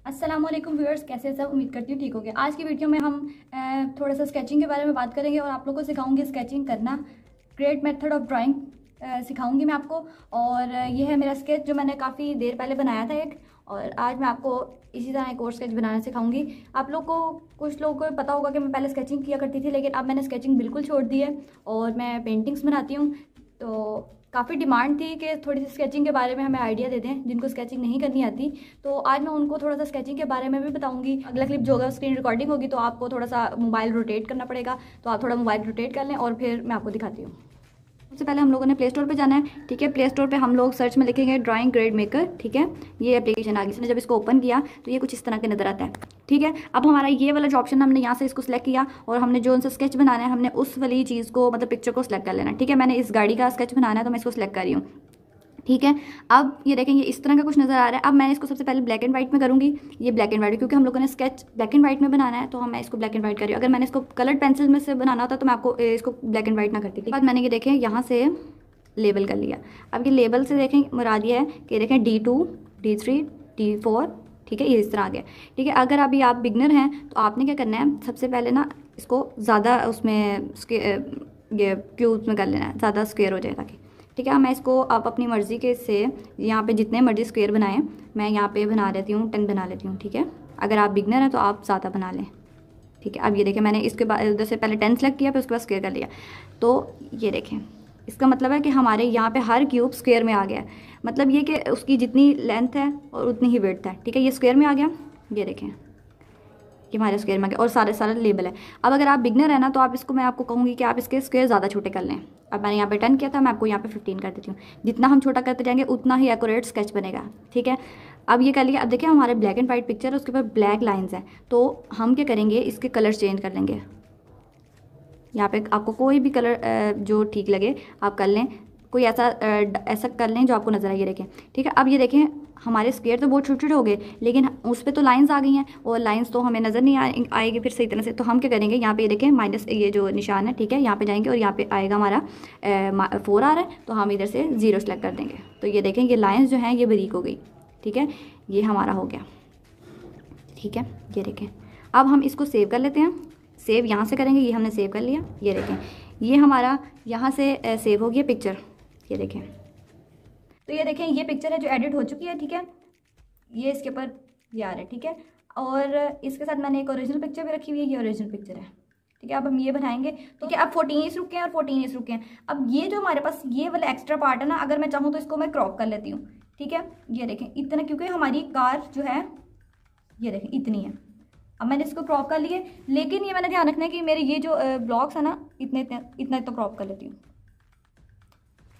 अस्सलाम वालेकुम व्यूअर्स, कैसे हैं सब। उम्मीद करती हूँ ठीक हो गया। आज की वीडियो में हम थोड़ा सा स्केचिंग के बारे में बात करेंगे और आप लोगों को सिखाऊंगी स्केचिंग करना। ग्रेट मेथड ऑफ ड्राइंग सिखाऊंगी मैं आपको। और ये है मेरा स्केच जो मैंने काफ़ी देर पहले बनाया था एक, और आज मैं आपको इसी तरह एक और स्केच बनाना सिखाऊंगी। आप लोग को कुछ लोगों को पता होगा कि मैं पहले स्केचिंग किया करती थी, लेकिन अब मैंने स्केचिंग बिल्कुल छोड़ दी है और मैं पेंटिंग्स बनाती हूँ। तो काफ़ी डिमांड थी कि थोड़ी सी स्केचिंग के बारे में हमें आइडिया दे दें जिनको स्केचिंग नहीं करनी आती। तो आज मैं उनको थोड़ा सा स्केचिंग के बारे में भी बताऊंगी। अगला क्लिप जो होगा स्क्रीन रिकॉर्डिंग होगी, तो आपको थोड़ा सा मोबाइल रोटेट करना पड़ेगा, तो आप थोड़ा मोबाइल रोटेट कर लें और फिर मैं आपको दिखाती हूँ। सबसे पहले हम लोगों ने प्ले स्टोर पे जाना है। ठीक है, प्ले स्टोर पे हम लोग सर्च में लिखेंगे ड्राइंग ग्रेड मेकर। ठीक है, ये एप्लीकेशन आ गई। इसने जब इसको ओपन किया तो ये कुछ इस तरह के नज़र आता है। ठीक है, अब हमारा ये वाला जो ऑप्शन हमने यहाँ से इसको सिलेक्ट किया और हमने जो उनसे स्केच बनाना है हमने उस वाली चीज़ को मतलब पिक्चर को सिलेक्ट कर लेना है। ठीक है, मैंने इस गाड़ी का स्केच बनाना है तो मैं इसको सिलेक्ट कर रही हूँ। ठीक है, अब ये देखेंगे इस तरह का कुछ नज़र आ रहा है। अब मैंने इसको सबसे पहले ब्लैक एंड वाइट में करूँगी। ये ब्लैक एंड वाइट, क्योंकि हम लोगों ने स्केच ब्लैक एंड वाइट में बनाना है, तो मैं इसको ब्लैक एंड वाइट कर रही हूँ। अगर मैंने इसको कलर्ड पेंसिल में से बनाना होता तो मैं आपको इसको ब्लैक एंड वाइट ना करती। बाद मैंने ये देखें यहाँ से लेबल कर लिया। अब ये लेबल से देखें मुराद ये है कि देखें D2, D3, D4। ठीक है, ये इस तरह आ गया। ठीक है, अगर अभी आप बिगनर हैं तो आपने क्या करना है, सबसे पहले ना इसको ज़्यादा उसमें ये क्यूब्स में कर लेना है, ज़्यादा स्क्वायर हो जाए ताकि। ठीक है, मैं इसको आप अपनी मर्ज़ी के से यहाँ पे जितने मर्जी स्क्वायर बनाएं, मैं यहाँ पे बना लेती हूँ 10 बना लेती हूँ। ठीक है, अगर आप बिगनर हैं तो आप ज़्यादा बना लें। ठीक है, अब ये देखें मैंने इसके बाद उधर से पहले 10 सेलेक्ट किया, फिर उसके बाद स्क्वायर कर लिया। तो ये देखें इसका मतलब है कि हमारे यहाँ पे हर क्यूब स्क्वायर में आ गया है। मतलब ये कि उसकी जितनी लेंथ है और उतनी ही विड्थ है। ठीक है, ये स्क्वायर में आ गया। ये देखें कि हमारे स्क्वायर में आ गया और सारे लेबल है। अब अगर आप बिगनर है ना तो आप इसको, मैं आपको कहूँगी कि आप इसके स्क्वायर ज़्यादा छोटे कर लें। अब मैंने यहाँ पे 10 किया था, मैं आपको यहाँ पे 15 कर देती हूँ। जितना हम छोटा करते जाएंगे उतना ही एक्यूरेट स्केच बनेगा। ठीक है, अब ये कर लिया। अब देखिए हमारे ब्लैक एंड वाइट पिक्चर है, उसके ऊपर ब्लैक लाइन्स हैं, तो हम क्या करेंगे, इसके कलर चेंज कर लेंगे। यहाँ पे आपको कोई भी कलर जो ठीक लगे आप कर लें, कोई ऐसा कर लें जो आपको नज़र आए। ये देखें। ठीक है, अब ये देखें हमारे स्क्वायर तो बहुत छोटे छोटे हो गए, लेकिन उस पर तो लाइंस आ गई हैं और लाइंस तो हमें नज़र नहीं आएगी फिर सही तरह से। तो हम क्या करेंगे, यहाँ पे ये देखें माइनस ये जो निशान है, ठीक है, यहाँ पे जाएंगे और यहाँ पे आएगा हमारा 4 आ रहा है, तो हम इधर से 0 सेलेक्ट कर देंगे। तो ये देखें ये लाइन्स जो हैं ये बारीक हो गई। ठीक है, ये हमारा हो गया। ठीक है, ये देखें। अब हम इसको सेव कर लेते हैं। सेव यहाँ से करेंगे, ये हमने सेव कर लिया। ये देखें ये हमारा यहाँ से सेव हो गया पिक्चर। ये देखें, तो ये देखें ये पिक्चर है जो एडिट हो चुकी है। ठीक है, ये इसके ऊपर ये आ रहा है। ठीक है, और इसके साथ मैंने एक ओरिजिनल पिक्चर भी रखी हुई है, ये ओरिजिनल पिक्चर है। ठीक है, अब हम ये बनाएंगे। तो क्या अब 14 इस रुके हैं और 14 इस रुके हैं। अब ये जो हमारे पास ये वाला एक्स्ट्रा पार्ट है ना, अगर मैं चाहूँ तो इसको मैं क्रॉप कर लेती हूँ। ठीक है, ये देखें इतना, क्योंकि हमारी कार जो है ये देखें इतनी है। अब मैंने इसको क्रॉप कर लिए, लेकिन ये मैंने ध्यान रखना है कि मेरे ये जो ब्लॉक्स है ना इतना तो क्रॉप कर लेती हूँ।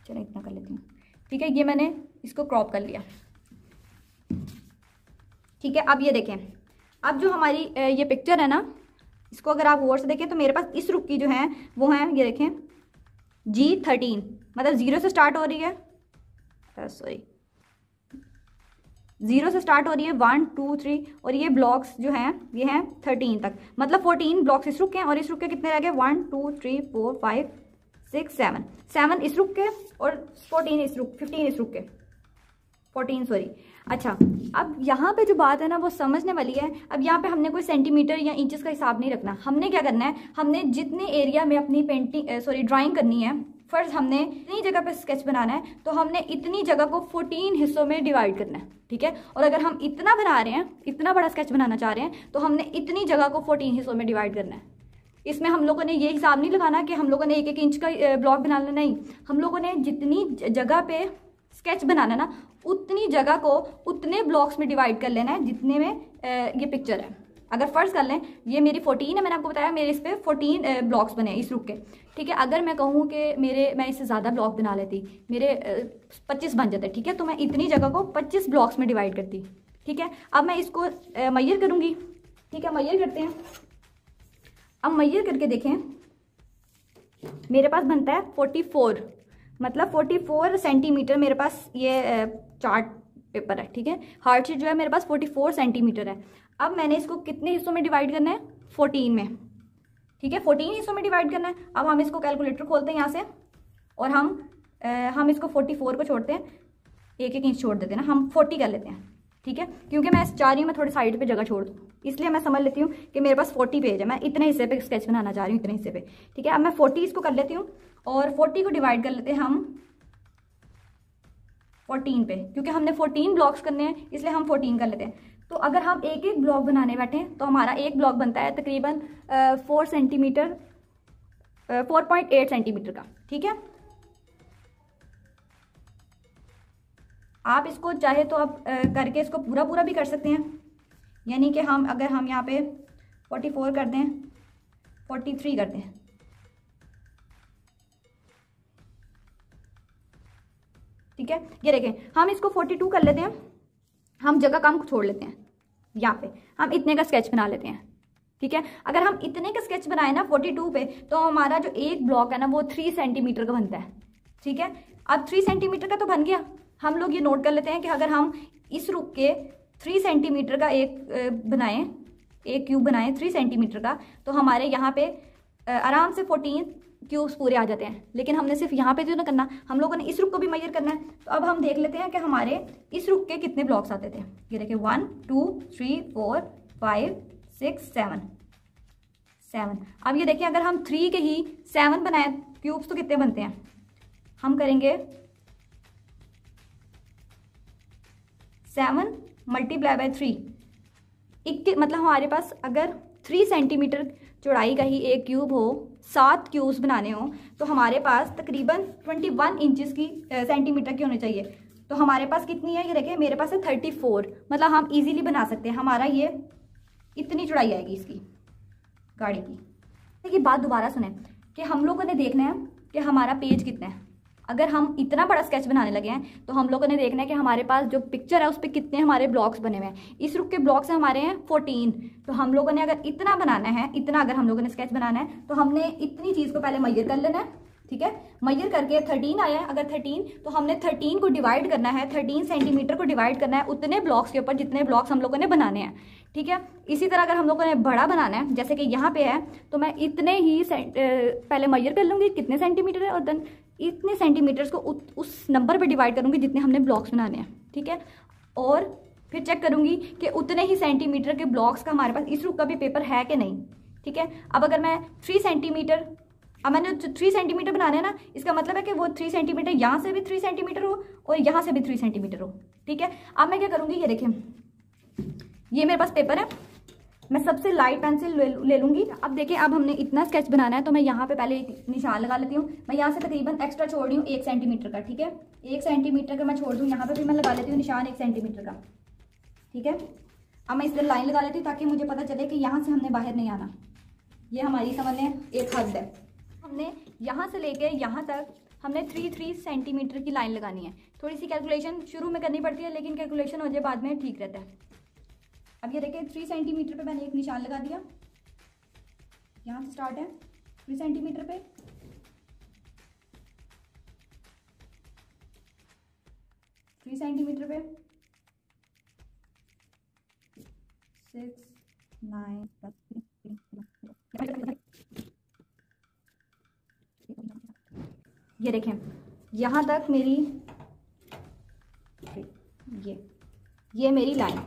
चलो इतना कर लेती हूँ। ठीक है, ये मैंने इसको क्रॉप कर लिया। ठीक है, अब ये देखें, अब जो हमारी ये पिक्चर है ना, इसको अगर आप गौर से देखें तो मेरे पास इस रुख की जो है वो है, ये देखें G13, मतलब 0 से स्टार्ट हो रही है, सॉरी 0 से स्टार्ट हो रही है, 1 2 3, और ये ब्लॉक्स जो हैं ये हैं 13 तक, मतलब 14 ब्लॉक्स इस रुक के हैं और इस रुक के कितने रह गए, 1 2 3 4 5 6 7 इस रुक के और 14 इस रुक 15 इस रुक के 14 सॉरी। अच्छा, अब यहाँ पे जो बात है ना वो समझने वाली है। अब यहाँ पे हमने कोई सेंटीमीटर या इंचेस का हिसाब नहीं रखना। हमने क्या करना है, हमने जितने एरिया में अपनी ड्राइंग करनी है, फर्ज हमने इतनी जगह पे स्केच बनाना है, तो हमने इतनी जगह को 14 हिस्सों में डिवाइड करना है। ठीक है, और अगर हम इतना बना रहे हैं, इतना बड़ा स्केच बनाना चाह रहे हैं, तो हमने इतनी जगह को 14 हिस्सों में डिवाइड करना है। इसमें हम लोगों ने ये हिसाब नहीं लगाना कि हम लोगों ने 1-1 इंच का ब्लॉक बनाना, नहीं। हम लोगों ने जितनी जगह पे स्केच बनाना ना, उतनी जगह को उतने ब्लॉक्स में डिवाइड कर लेना है जितने में ये पिक्चर है। अगर फर्ज कर लें ये मेरी 14 है, मैंने आपको बताया मेरे इस पे 14 ब्लॉक्स बने इस रुक के। ठीक है, अगर मैं कहूँ कि मैं इससे ज़्यादा ब्लॉक बना लेती, मेरे 25 बन जाते। ठीक है, तो मैं इतनी जगह को 25 ब्लॉक्स में डिवाइड करती। ठीक है, अब मैं इसको मैयर करूँगी। ठीक है, मैयर करते हैं। अब मैयर करके देखें, मेरे पास बनता है 44, मतलब 44 सेंटीमीटर मेरे पास ये चार्ट पेपर है। ठीक है, हार्ड शीट जो है मेरे पास 44 सेंटीमीटर है। अब मैंने इसको कितने हिस्सों में डिवाइड करना है, 14 में। ठीक है, 14 हिस्सों में डिवाइड करना है। अब हम इसको कैलकुलेटर खोलते हैं यहाँ से और हम इसको 44 को छोड़ते हैं, 1-1 इंच छोड़ देते हैं ना, हम 40 कर लेते हैं। ठीक है, क्योंकि मैं चाह रही हूँ मैं थोड़ी साइड पे जगह छोड़ दूँ, इसलिए मैं समझ लेती हूँ कि मेरे पास 40 पेज है, मैं इतने हिस्से पे स्केच बनाना चाह रही हूँ, इतने हिस्से पे। ठीक है, अब मैं 40 इसको कर लेती हूँ और 40 को डिवाइड कर लेते हैं हम 14 पे, क्योंकि हमने 14 ब्लॉक्स करने हैं इसलिए हम 14 कर लेते हैं। तो अगर हम एक एक ब्लॉक बनाने बैठे तो हमारा एक ब्लॉक बनता है तकरीबन 4 सेंटीमीटर 4.8 सेंटीमीटर का। ठीक है, आप इसको चाहे तो आप करके इसको पूरा पूरा भी कर सकते हैं, यानी कि हम अगर हम यहाँ पे 44 कर दें, 43 कर दें, ठीक है। ये देखें, हम इसको 42 कर लेते हैं, हम जगह कम छोड़ लेते हैं, यहाँ पे हम इतने का स्केच बना लेते हैं। ठीक है, अगर हम इतने का स्केच बनाए ना 42 पे, तो हमारा जो एक ब्लॉक है ना वो 3 सेंटीमीटर का बनता है। ठीक है, अब 3 सेंटीमीटर का तो बन गया। हम लोग ये नोट कर लेते हैं कि अगर हम इस रुख के 3 सेंटीमीटर का एक बनाएं, एक क्यूब बनाएं 3 सेंटीमीटर का, तो हमारे यहाँ पे आराम से 14 क्यूब्स पूरे आ जाते हैं। लेकिन हमने सिर्फ यहाँ पे जो ना करना, हम लोगों ने इस रुख को भी मेजर करना है। तो अब हम देख लेते हैं कि हमारे इस रुख के कितने ब्लॉक्स आते थे। ये देखिए 1 2 3 4 5 6 7। अब ये देखिए, अगर हम 3 के ही 7 बनाए क्यूब्स तो कितने बनते हैं, हम करेंगे 7 मल्टीप्लाई बाय 3, मतलब हमारे पास अगर 3 सेंटीमीटर चौड़ाई का ही एक क्यूब हो, 7 क्यूब्स बनाने हो, तो हमारे पास तकरीबन 21 इंचेस की सेंटीमीटर की होनी चाहिए। तो हमारे पास कितनी है, ये देखिए मेरे पास है 34, मतलब हम इजीली बना सकते हैं। हमारा ये इतनी चौड़ाई आएगी इसकी गाड़ी की। देखिए बात दोबारा सुने कि हम लोगों ने देखना है कि हमारा पेज कितना है। अगर हम इतना बड़ा स्केच बनाने लगे हैं तो हम लोगों ने देखना है कि हमारे पास जो पिक्चर है उस पर कितने हमारे ब्लॉक्स बने हुए हैं। इस रुख के ब्लॉक्स हमारे हैं 14। तो हम लोगों ने अगर इतना बनाना है, इतना अगर हम लोगों ने स्केच बनाना है, तो हमने इतनी चीज़ को पहले मेजर कर लेना है। ठीक है, मेजर करके 13 आया है, अगर 13 तो हमने 13 को डिवाइड करना है, 13 सेंटीमीटर को डिवाइड करना है उतने ब्लॉक्स के ऊपर जितने ब्लॉक्स हम लोगों ने बनाने हैं। ठीक है, इसी तरह अगर हम लोगों ने बड़ा बनाना है, जैसे कि यहाँ पे है, तो मैं इतने ही पहले मेजर कर लूँगी कितने सेंटीमीटर है, और देन इतने सेंटीमीटर्स को उस नंबर पे डिवाइड करूँगी जितने हमने ब्लॉक्स बनाने हैं। ठीक है, और फिर चेक करूँगी कि उतने ही सेंटीमीटर के ब्लॉक्स का हमारे पास इस रुख का भी पेपर है कि नहीं। ठीक है, अब अगर मैं 3 सेंटीमीटर, अब मैंने 3 सेंटीमीटर बनाना है ना, इसका मतलब है कि वो 3 सेंटीमीटर यहाँ से भी 3 सेंटीमीटर हो और यहाँ से भी 3 सेंटीमीटर हो। ठीक है, अब मैं क्या करूँगी, ये देखें ये मेरे पास पेपर है, मैं सबसे लाइट पेंसिल ले लूँगी। अब देखें, अब हमने इतना स्केच बनाना है तो मैं यहाँ पे पहले एक निशान लगा लेती हूँ। मैं यहाँ से तकरीबन एक्स्ट्रा छोड़ रही हूँ 1 सेंटीमीटर का। ठीक है, 1 सेंटीमीटर का मैं छोड़ दूँ, यहाँ पे भी मैं लगा लेती हूँ निशान 1 सेंटीमीटर का। ठीक है, अब मैं इस तरह लाइन लगा लेती हूँ ताकि मुझे पता चले कि यहाँ से हमने बाहर नहीं आना। ये हमारी समझ लें एक हद है। हमने यहाँ से लेके यहाँ तक हमने 3 सेंटीमीटर की लाइन लगानी है। थोड़ी सी कैलकुलेशन शुरू में करनी पड़ती है, लेकिन कैलकुलेशन हो जाए बाद में ठीक रहता है। अब ये देखिए 3 सेंटीमीटर पे मैंने एक निशान लगा दिया, यहाँ से स्टार्ट है 3 सेंटीमीटर पे, थ्री सेंटीमीटर पे 6 9 ये देखें यहाँ तक मेरी ये मेरी लाइन।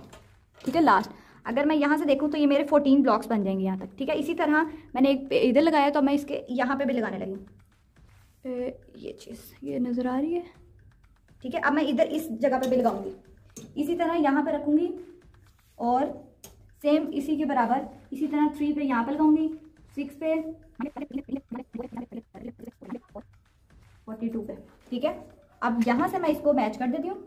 ठीक है, लास्ट अगर मैं यहाँ से देखूँ तो ये मेरे 14 ब्लॉक्स बन जाएंगे यहाँ तक। ठीक है, इसी तरह मैंने एक इधर लगाया तो मैं इसके यहाँ पे भी लगाने लगी। ये चीज़ ये नज़र आ रही है। ठीक है, अब मैं इधर इस जगह पे भी लगाऊंगी, इसी तरह यहाँ पे रखूँगी और सेम इसी के बराबर इसी तरह 3 पे यहाँ पे लगाऊंगी, 6 पे, 42 पे। ठीक है, अब यहाँ से मैं इसको मैच कर देती हूँ,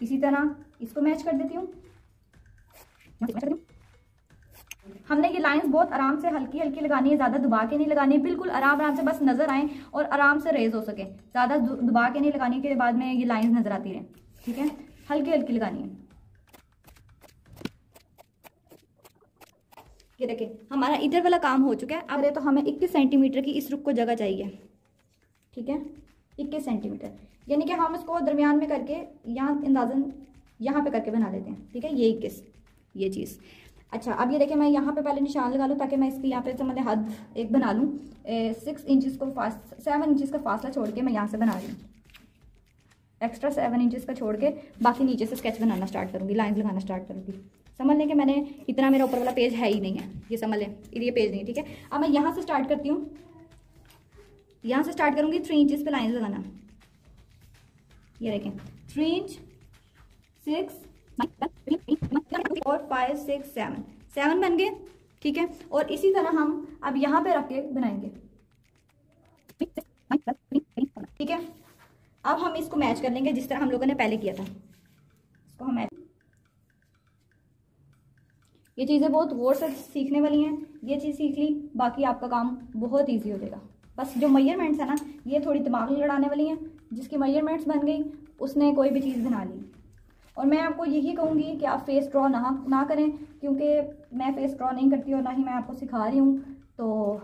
इसी तरह इसको मैच कर देती हूँ। हमने ये लाइंस बहुत आराम से हल्की हल्की लगानी है, ज़्यादा दबा के नहीं लगानी है, बिल्कुल आराम आराम से बस नज़र आए और आराम से रेज हो सके। ज़्यादा दबा के नहीं लगानी के बाद में ये लाइंस नज़र आती रहे। ठीक है, हल्की हल्की लगानी है। ये देखिए हमारा इधर वाला काम हो चुका है। अब तो हमें 21 सेंटीमीटर की इस रुख को जगह चाहिए। ठीक है, 21 सेंटीमीटर, यानी कि हम इसको दरमियान में करके यहाँ अंदाजन यहाँ पे करके बना देते हैं। ठीक है, ये 21 ये चीज़। अच्छा, अब ये देखिए मैं यहाँ पे पहले निशान लगा लूँ ताकि मैं इसकी यहाँ पे तो मैंने हद एक बना लूँ। 6 इंचज़ को 7 इंचज़ का फासला छोड़ के मैं यहाँ से बना रही हूँ। एक्स्ट्रा 7 इंचेस का छोड़ के बाकी नीचे से स्केच बनाना स्टार्ट करूँगी, लाइंस लगाना स्टार्ट करूँगी। समझ लें कि मैंने इतना, मेरा ऊपर वाला पेज है ही नहीं है, ये समझ लें, ये पेज नहीं है। ठीक है, अब मैं यहाँ से स्टार्ट करती हूँ, यहाँ से स्टार्ट करूँगी 3 इंचेस पे लाइंस लगाना। ये देखें 3 इंच, 6 और 5 6 7 बन गए। ठीक है, और इसी तरह हम अब यहाँ पे रख के बनाएंगे। ठीक है, अब हम इसको मैच कर लेंगे जिस तरह हम लोगों ने पहले किया था। इसको हम मैच, ये चीज़ें बहुत गौर से सीखने वाली हैं। ये चीज़ सीख ली, बाकी आपका काम बहुत ईजी हो जाएगा। बस जो मेजरमेंट्स है ना, ये थोड़ी दिमाग लड़ाने वाली हैं। जिसकी मेजरमेंट्स बन गई उसने कोई भी चीज़ बना ली। और मैं आपको यही कहूँगी कि आप फेस ड्रॉ ना करें, क्योंकि मैं फेस ड्रॉ नहीं करती और ना ही मैं आपको सिखा रही हूँ। तो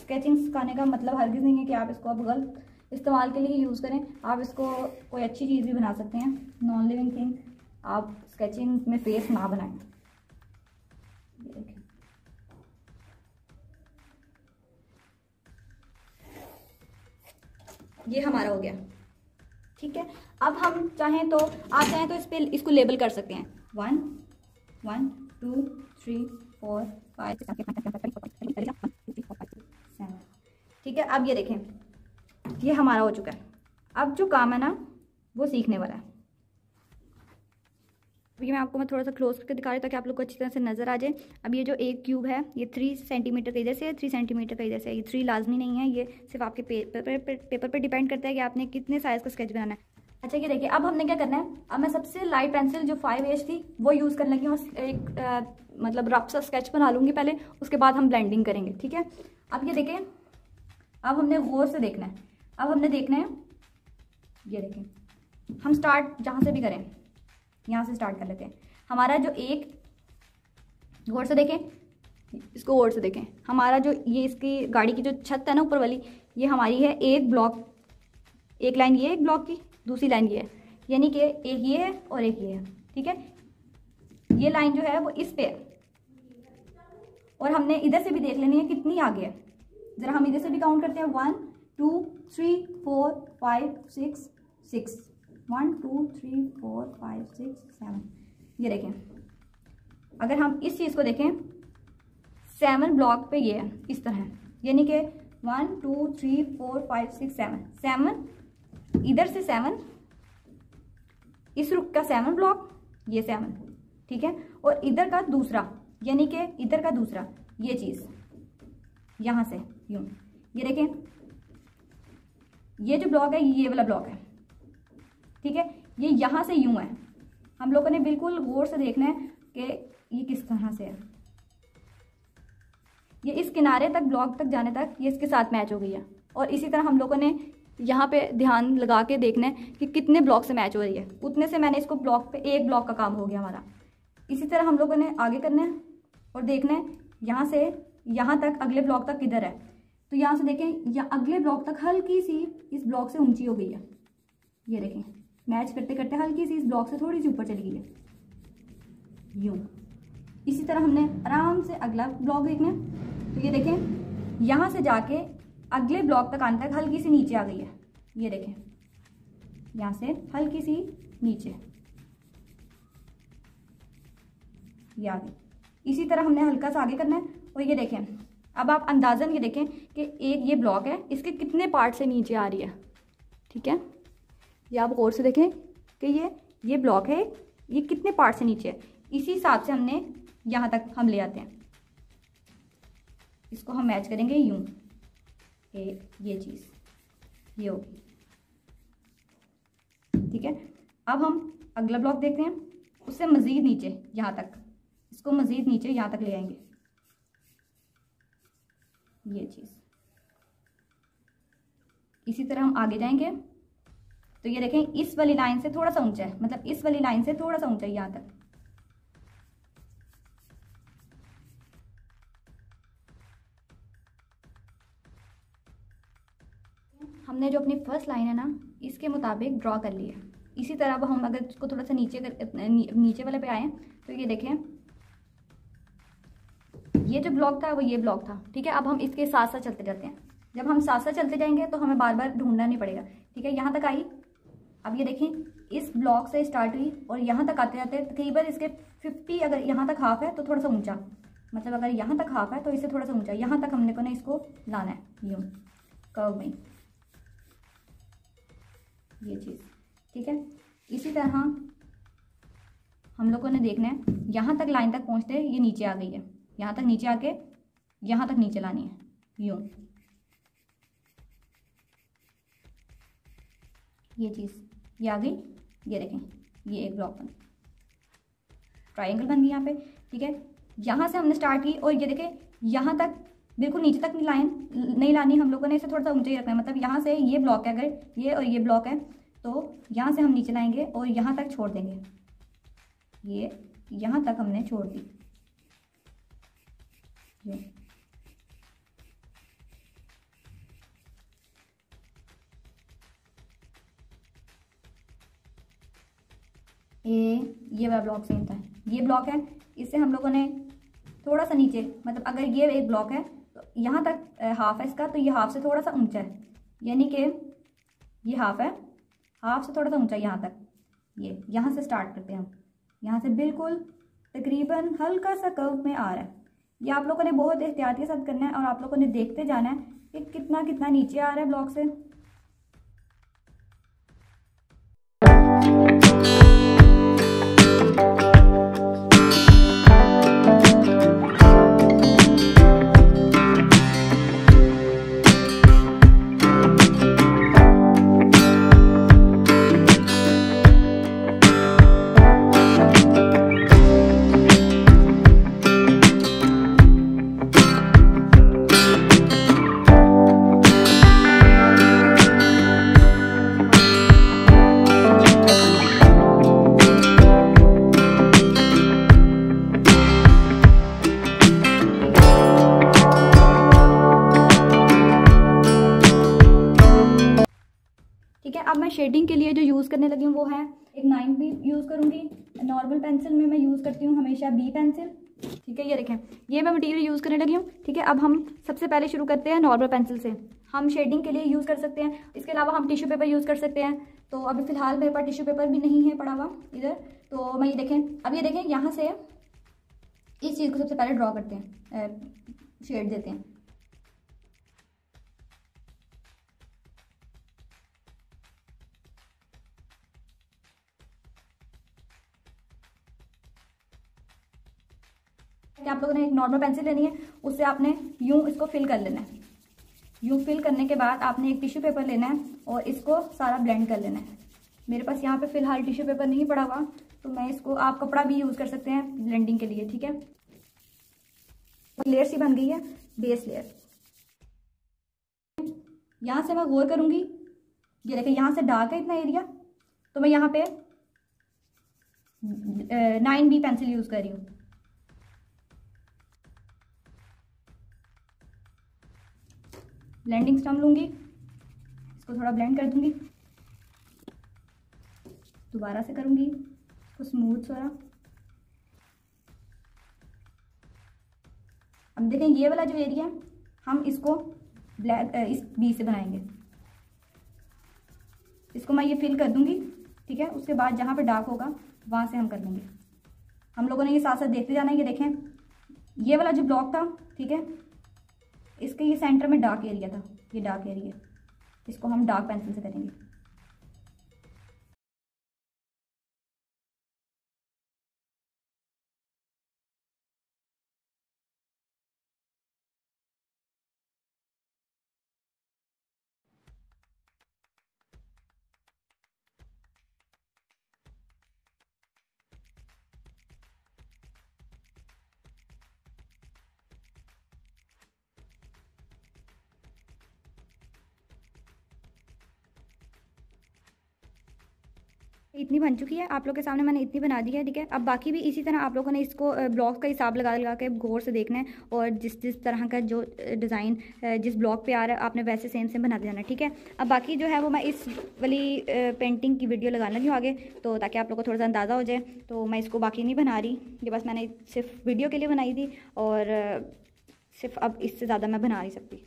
स्केचिंग सिखाने का मतलब हरगिज़ नहीं है कि आप इसको अब गलत इस्तेमाल के लिए यूज़ करें। आप इसको कोई अच्छी चीज़ भी बना सकते हैं, नॉन लिविंग थिंग। आप स्केचिंग में फेस ना बनाएं। ये देखें, ये हमारा हो गया। ठीक है, अब हम चाहें तो, आप चाहें तो इस पे इसको लेबल कर सकते हैं 1 1 2 3 4 5 7। ठीक है, अब ये देखें, ये हमारा हो चुका है। अब जो काम है ना वो सीखने वाला है। ये मैं आपको थोड़ा सा क्लोज करके दिखा रही हूँ ताकि आप लोग को अच्छी तरह से नज़र आ जाए। अब ये जो एक क्यूब है ये 3 सेंटीमीटर का इधर से है, 3 सेंटीमीटर का इधर से है। ये 3 लाजमी नहीं है, ये सिर्फ आपके पेपर पे डिपेंड करता है कि आपने कितने साइज़ का स्केच बनाना है। अच्छा, ये देखिए, अब हमने क्या करना है, अब मैं सबसे लाइट पेंसिल जो 5H थी वो यूज़ करने लगी हूँ। एक मतलब रफ सा स्केच बना लूँगी पहले, उसके बाद हम ब्लेंडिंग करेंगे। ठीक है, अब ये देखें, अब हमने गौर से देखना है। अब हमने देखना है, ये देखें, हम स्टार्ट जहाँ से भी करें, यहाँ से स्टार्ट कर लेते हैं। हमारा जो एक, गौर से देखें, इसको गौर से देखें, हमारा जो ये इसकी गाड़ी की जो छत है ना ऊपर वाली, ये हमारी है एक ब्लॉक, एक लाइन ये एक ब्लॉक की, दूसरी लाइन ये है, यानी कि एक ये है और एक ये है। ठीक है, ये लाइन जो है वो इस पे है और हमने इधर से भी देख लेनी है कितनी आगे है। ज़रा हम इधर से भी काउंट करते हैं, 1 2 3 4 5 6 6 1 2 3 4 5 6 7। ये देखें, अगर हम इस चीज़ को देखें 7 ब्लॉक पे ये है इस तरह, यानी कि 1 2 3 4 5 6 7 इधर से 7, इस रुख का 7 ब्लॉक, ये 7। ठीक है, और इधर का दूसरा, यानी कि इधर का दूसरा, ये चीज़ यहाँ से यूं, ये देखें, ये जो ब्लॉक है ये वाला ब्लॉक है। ठीक है, ये यहाँ से यूं है। हम लोगों ने बिल्कुल गौर से देखना है कि ये किस तरह से है। ये इस किनारे तक, ब्लॉक तक जाने तक ये इसके साथ मैच हो गई है। और इसी तरह हम लोगों ने यहाँ पे ध्यान लगा के देखना है कि कितने ब्लॉक से मैच हो रही है, उतने से मैंने इसको ब्लॉक पे, एक ब्लॉक का काम हो गया हमारा। इसी तरह हम लोगों ने आगे करना है और देखना है यहाँ से यहाँ तक, अगले ब्लॉक तक किधर है। तो यहाँ से देखें, या अगले ब्लॉक तक हल्की सी इस ब्लॉक से ऊंची हो गई है। ये देखें, मैच करते करते हल्की सी इस ब्लॉक से थोड़ी सी ऊपर चली गई है यूं। इसी तरह हमने आराम से अगला ब्लॉक देखना है। तो ये देखें, यहाँ से जाके अगले ब्लॉक तक आने तक हल्की सी नीचे आ गई है। ये देखें, यहाँ से हल्की सी नीचे ये आ गई। इसी तरह हमने हल्का सा आगे करना है। और ये देखें, अब आप अंदाज़न ये देखें कि एक ये ब्लॉक है, इसके कितने पार्ट से नीचे आ रही है। ठीक है, ये आप गौर से देखें कि ये ब्लॉक है, ये कितने पार्ट से नीचे है। इसी हिसाब से हमने यहाँ तक हम ले आते हैं, इसको हम मैच करेंगे यूं, ये चीज़ ये होगी। ठीक है, अब हम अगला ब्लॉक देखते हैं, उससे मज़ीद नीचे यहाँ तक, इसको मज़ीद नीचे यहाँ तक ले आएंगे, ये चीज़। इसी तरह हम आगे जाएंगे तो ये देखें, इस वाली लाइन से थोड़ा सा ऊंचा है, मतलब इस वाली लाइन से थोड़ा सा ऊंचा है यहाँ तक। हमने जो अपनी फर्स्ट लाइन है ना, इसके मुताबिक ड्रॉ कर ली है। इसी तरह अब हम अगर इसको थोड़ा सा नीचे वाले पे आए तो ये देखें, ये जो ब्लॉक था वो ये ब्लॉक था। ठीक है, अब हम इसके साथ साथ चलते जाते हैं। जब हम साथ साथ चलते जाएंगे तो हमें बार बार ढूंढना नहीं पड़ेगा। ठीक है, यहाँ तक आई, अब ये देखें इस ब्लॉक से स्टार्ट हुई और यहाँ तक आते जाते तकरीबन इसके 50, अगर यहाँ तक हाफ है तो थोड़ा सा ऊंचा, मतलब अगर यहाँ तक हाफ है तो इससे थोड़ा सा ऊंचा, यहाँ तक हमने को ना इसको लाना है यूँ कर्व में, ये चीज़, ठीक है। इसी तरह हम लोगों ने देखना है यहाँ तक लाइन तक पहुँचते ये नीचे आ गई है, यहाँ तक नीचे आके यहाँ तक नीचे लानी है यूँ, ये चीज़ ये आ गई। ये देखें ये एक ब्लॉक बन, ट्रायंगल बन गई यहाँ पे, ठीक है। यहाँ से हमने स्टार्ट की और ये देखें यहाँ तक बिल्कुल नीचे तक लाइन नहीं लानी, हम लोगों ने इसे थोड़ा सा ऊंचा ही रखना है, मतलब यहाँ से ये ब्लॉक है, अगर ये और ये ब्लॉक है तो यहाँ से हम नीचे लाएंगे और यहाँ तक छोड़ देंगे, ये यहाँ तक हमने छोड़ दी, ये वाला ब्लॉक सेम था, ये ब्लॉक है, इससे हम लोगों ने थोड़ा सा नीचे, मतलब अगर ये एक ब्लॉक है तो यहाँ तक हाफ है इसका, तो ये हाफ से थोड़ा सा ऊंचा है, यानी कि ये हाफ है, हाफ से थोड़ा सा ऊंचा यहाँ तक, ये यहाँ से स्टार्ट करते हैं हम, यहाँ से बिल्कुल तकरीबन हल्का सा कर्व में आ रहा है। ये आप लोगों ने बहुत एहतियात के साथ करना है और आप लोगों ने देखते जाना है कि कितना कितना नीचे आ रहा है ब्लॉक से। ठीक है, अब मैं शेडिंग के लिए जो यूज़ करने लगी हूँ वो है एक 9B यूज़ करूँगी। नॉर्मल पेंसिल में मैं यूज़ करती हूँ हमेशा B पेंसिल, ठीक है। ये देखें ये मैं मटेरियल यूज़ करने लगी हूँ, ठीक है। अब हम सबसे पहले शुरू करते हैं नॉर्मल पेंसिल से, हम शेडिंग के लिए यूज़ कर सकते हैं, इसके अलावा हम टिश्यू पेपर यूज़ कर सकते हैं। तो अभी फ़िलहाल मेरे पास टिश्यू पेपर भी नहीं है पड़ा हुआ इधर, तो मैं ये देखें, अब ये देखें यहाँ से इस चीज़ को सबसे पहले ड्रॉ करते हैं, शेड देते हैं। आप लोगों ने एक नॉर्मल पेंसिल लेनी है, उससे आपने यूं इसको फिल कर लेना है। यूं फिल करने के बाद आपने एक टिश्यू पेपर लेना है और इसको सारा ब्लेंड कर लेना है। मेरे पास यहाँ पे फिलहाल टिश्यू पेपर नहीं पड़ा हुआ, तो मैं इसको, आप कपड़ा भी यूज़ कर सकते हैं ब्लेंडिंग के लिए, ठीक है। लेयर सी बन गई है, बेस लेयर। यहाँ से मैं गौर करूँगी, ये देखें यहाँ से डार्क है इतना एरिया, तो मैं यहाँ पे 9B पेंसिल यूज़ कर रही हूँ। ब्लेंडिंग स्टम लूँगी, इसको थोड़ा ब्लेंड कर दूँगी, दोबारा से करूँगी इसको स्मूथ थोड़ा। अब देखें ये वाला जो एरिया है हम इसको ब्लैक इस बी से बनाएंगे, इसको मैं ये फिल कर दूँगी, ठीक है। उसके बाद जहाँ पे डार्क होगा वहाँ से हम कर लेंगे। हम लोगों ने ये साथ साथ देखते जाना है। ये देखें ये वाला जो ब्लॉक था, ठीक है, इसके ये सेंटर में डार्क एरिया था, ये डार्क एरिया, इसको हम डार्क पेंसिल से करेंगे। इतनी बन चुकी है, आप लोग के सामने मैंने इतनी बना दी है, ठीक है। अब बाकी भी इसी तरह आप लोगों ने इसको ब्लॉक का हिसाब लगा लगा के गौर से देखना है, और जिस तरह का जो डिज़ाइन जिस ब्लॉक पे आ रहा है आपने वैसे सेम सेम बना देना, ठीक है। अब बाकी जो है वो मैं इस वाली पेंटिंग की वीडियो लगाने लगी हूँ आगे, तो ताकि आप लोग को थोड़ा सा अंदाज़ा हो जाए। तो मैं इसको बाकी नहीं बना रही, ये बस मैंने सिर्फ वीडियो के लिए बनाई थी, और सिर्फ अब इससे ज़्यादा मैं बना नहीं सकती।